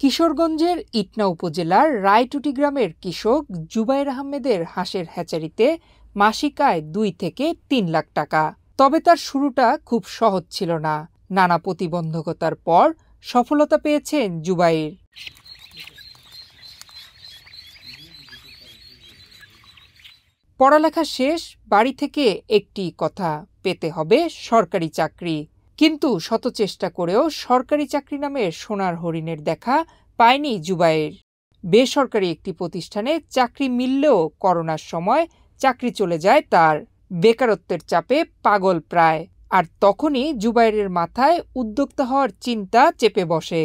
কিশোরগঞ্জের ইটনা উপজেলার রায়টুটি গ্রামের কৃষক জুবায়ের আহমেদের হাঁসের হ্যাচারিতে মাসিক আয় ২ থেকে ৩ লাখ টাকা। তবে তার শুরুটা খুব সহজ ছিল না। নানা প্রতিবন্ধকতার পর সফলতা পেয়েছেন জুবায়ের। পড়ালেখা শেষ, বাড়ি থেকে একটি কথা, পেতে হবে সরকারি চাকরি। কিন্তু শত চেষ্টা করেও সরকারি চাকরি নামের সোনার হরিণের দেখা পায়নি জুবায়ের। বেসরকারি একটি প্রতিষ্ঠানে চাকরি মিললেও করোনার সময় চাকরি চলে যায় তার। বেকারত্বের চাপে পাগল প্রায়। আর তখনই জুবায়েরের মাথায় উদ্যোক্তা হওয়ার চিন্তা চেপে বসে।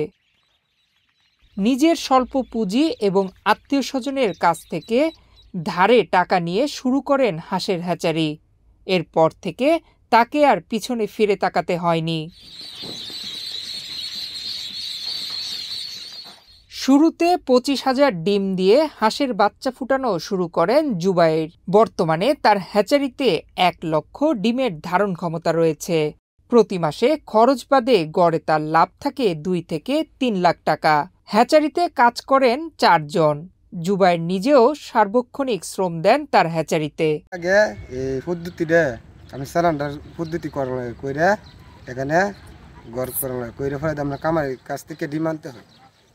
নিজের স্বল্প পুঁজি এবং আত্মীয় স্বজনের কাছ থেকে ধারে টাকা নিয়ে শুরু করেন হাঁসের হ্যাচারি। এরপর থেকে তাকে আর পিছনে ফিরে তাকাতে হয়নি। শুরুতে ২৫,০০০ ডিম দিয়ে হাঁসের বাচ্চা ফুটানো শুরু করেন জুবায়ের। বর্তমানে তার হ্যাচারিতে ১ লক্ষ ডিমের ধারণ ক্ষমতা রয়েছে। প্রতি মাসে খরচ বাদে গড়ে তার লাভ থাকে ২ থেকে ৩ লাখ টাকা। হ্যাচারিতে কাজ করেন ৪ জন। জুবায়ের নিজেও সার্বক্ষণিক শ্রম দেন তার হ্যাচারিতে। আগে এই পদ্ধতিটা আমি সারান্ডার পদ্ধতি কইরা এখানে ঘর কইরা ফলে আমরা কামারের কাছ থেকে ডিম আনতে হয়।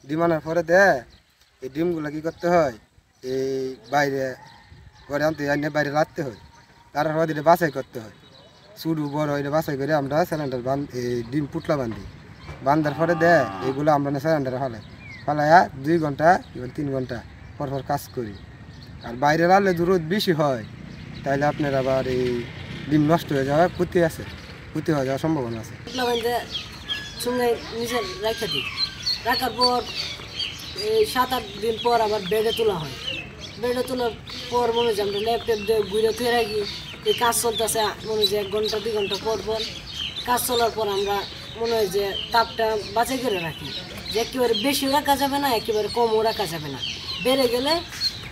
ডিম আনার পরে এই ডিমগুলো কি করতে হয়, এই বাইরে ঘরে আনতে আনে বাইরে রাখতে হয়। তারপর এটা বাছাই করতে হয়, শুরু বড় এটা বাছাই করে আমরা সিলিন্ডার এই ডিম পুটলা বান্ধি। বান্ধার পরে এইগুলো আমরা সিলিন্ডারে ফালাইয়া 2 ঘন্টা এবার 3 ঘন্টা পর কাজ করি। আর বাইরে রাখলে রোদ বেশি হয়, তাইলে আপনার আবার এই ডিম নষ্ট হয়ে যাওয়ার ক্ষতি হয়ে যাওয়ার সম্ভাবনা আছে। রাখার পর 7-8 দিন পর আবার বেডে তোলা হয়। বেডে তোলার পর মনে হচ্ছে আমরা ল্যাপটপ দিয়ে ঘুরে ফিরে রাখি। এই কাজ চলতেছে মনে হচ্ছে 1 ঘন্টা 2 ঘন্টা পর কাজ চলার পর আমরা মনে হয় যে তাপটা বাঁচাই করে রাখি, যে একেবারে বেশি রাখা যাবে না, একেবারে কমও রাখা যাবে না। বেড়ে গেলে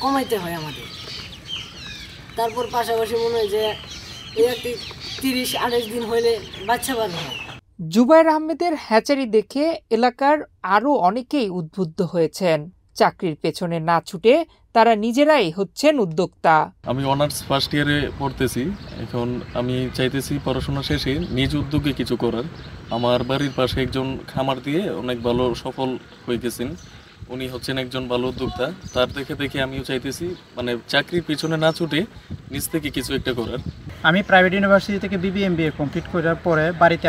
কমাইতে হয় আমাদের। তারপর পাশাপাশি মনে হয় যে এই একটি 30-28 দিন হইলে বাচ্চা বার হয়। জুবায়ের আহমেদের হ্যাচারি দেখে এলাকার আরও অনেকেই উদ্বুদ্ধ হয়েছেন। চাকরির পেছনে না ছুটে তারা নিজেরাই হচ্ছেন উদ্যোক্তা। আমি অনার্স ফার্স্ট ইয়ারে পড়তেছি। এখন আমি চাইতেছি পড়াশোনা শেষে নিজ উদ্যোগে কিছু করার। আমার বাড়ির পাশে একজন খামার দিয়ে অনেক ভালো সফল হয়ে গেছেন। উনি হচ্ছেন একজন ভালো উদ্যোক্তা। তার দেখে আমিও চাইতেছি মানে চাকরির পিছনে না ছুটে নিজ থেকে কিছু একটা করার। আমি প্রাইভেট ইউনিভার্সিটি থেকে BBA কমপ্লিট করার পরে বাড়িতে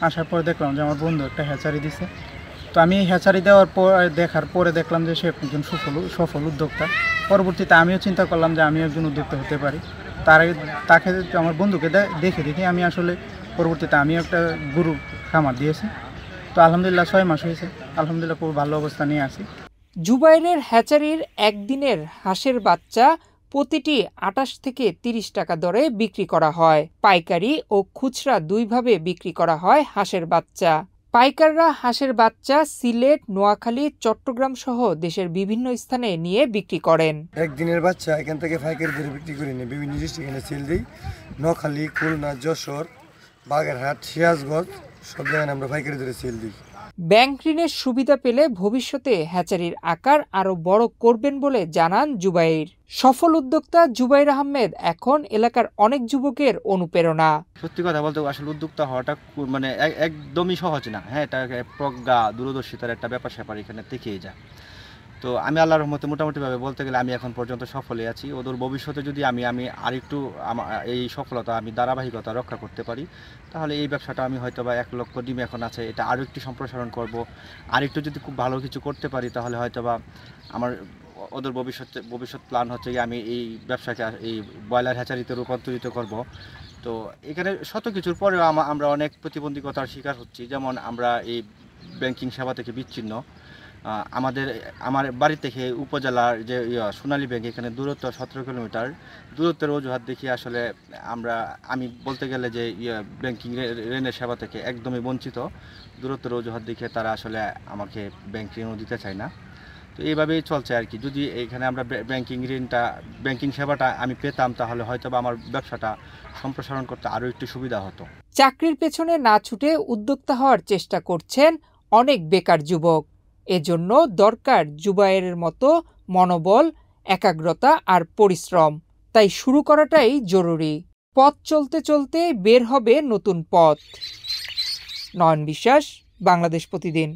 আসার পরে দেখলাম যে আমার বন্ধু একটা হ্যাচারি দিছে। তো আমি হ্যাচারি দেখার পরে দেখলাম যে সে একজন সফল উদ্যোক্তা। পরবর্তীতে আমিও চিন্তা করলাম যে আমিও একজন উদ্যোক্তা হতে পারি। তাকে আমার বন্ধুকে দেখে আমি আসলে পরবর্তীতে আমিও একটা গরুর খামার দিয়েছি। তো আলহামদুলিল্লাহ 6 মাস হয়েছে, আলহামদুলিল্লাহ খুব ভালো অবস্থা নিয়ে আছি। জুবায়েরের হ্যাচারির একদিনের হাঁসের বাচ্চা প্রতিটি 28 থেকে 30 টাকা দরে বিক্রি করা হয়। পাইকারি ও খুচরা দুইভাবে বিক্রি করা হয় হাঁসের বাচ্চা। পাইকাররা হাঁসের বাচ্চা সিলেট, নোয়াখালী, চট্টগ্রাম সহ দেশের বিভিন্ন স্থানে নিয়ে বিক্রি করেন। একদিনের বাচ্চা এখান থেকে পাইকারি দরে বিক্রি করে নিয়ে বিভিন্ন ডিস্ট্রিক্টে সেল দিই। নোয়াখালী, খুলনা, যশোর, বাগেরহাট, সিরাজগঞ্জ সব জায়গায় আমরা পাইকারি দরে সেল দিই। ব্যাংক ঋণের সুবিধা পেলে ভবিষ্যতে হ্যাচারির আকার আরও বড় করবেন বলে জানান জুবায়ের। সফল উদ্যোক্তা জুবায়ের আহমেদ এখন এলাকার অনেক যুবকের অনুপ্রেরণা। সত্যি কথা বলতে আসলে উদ্যোক্তা হওয়াটা মানে একদমই সহজ না। হ্যাঁ, এটা প্রজ্ঞা, দূরদর্শিতার একটা ব্যাপার স্যাপার এখানে থেকেই যায়। তো আমি আল্লাহর রহমতে মোটামুটিভাবে বলতে গেলে আমি এখন পর্যন্ত সফলই আছি। ওদের ভবিষ্যতে যদি আমি আরেকটু এই সফলতা আমি ধারাবাহিকতা রক্ষা করতে পারি, তাহলে এই ব্যবসাটা আমি হয়তো বা 1 লক্ষ ডিম এখন আছে, এটা আরও একটু সম্প্রসারণ করব। আরেকটু যদি খুব ভালো কিছু করতে পারি, তাহলে হয়তো বা আমার ওদের ভবিষ্যৎ প্ল্যান হচ্ছে আমি এই ব্যবসাকে এই ব্রয়লার হ্যাচারিতে রূপান্তরিত করব। তো এখানে শত কিছুর পরেও আমরা অনেক প্রতিবন্ধকতার শিকার হচ্ছি। যেমন আমরা এই ব্যাংকিং সেবা থেকে বিচ্ছিন্ন। আমার বাড়ি থেকে উপজেলার যে সোনালী ব্যাংক, এখানে দূরত্ব 17 কিলোমিটার। দূরত্বের অজুহাত দেখি আসলে আমি বলতে গেলে যে ব্যাংকিং ঋণের সেবা থেকে একদমই বঞ্চিত। দূরত্বের অজুহাত দেখে তারা আসলে আমাকে ব্যাংক ঋণও দিতে চায় না। তো এইভাবেই চলছে আর কি। যদি এখানে আমরা ব্যাংকিং সেবাটা আমি পেতাম, তাহলে হয়তো বা আমার ব্যবসাটা সম্প্রসারণ করতে আরও একটু সুবিধা হতো। চাকরির পেছনে না ছুটে উদ্যোক্তা হওয়ার চেষ্টা করছেন অনেক বেকার যুবক। এজন্য দরকার জুবায়েরের মতো মনোবল, একাগ্রতা আর পরিশ্রম। তাই শুরু করাটাই জরুরি। পথ চলতে চলতে বের হবে নতুন পথ। নয়ন বিশ্বাস, বাংলাদেশ প্রতিদিন।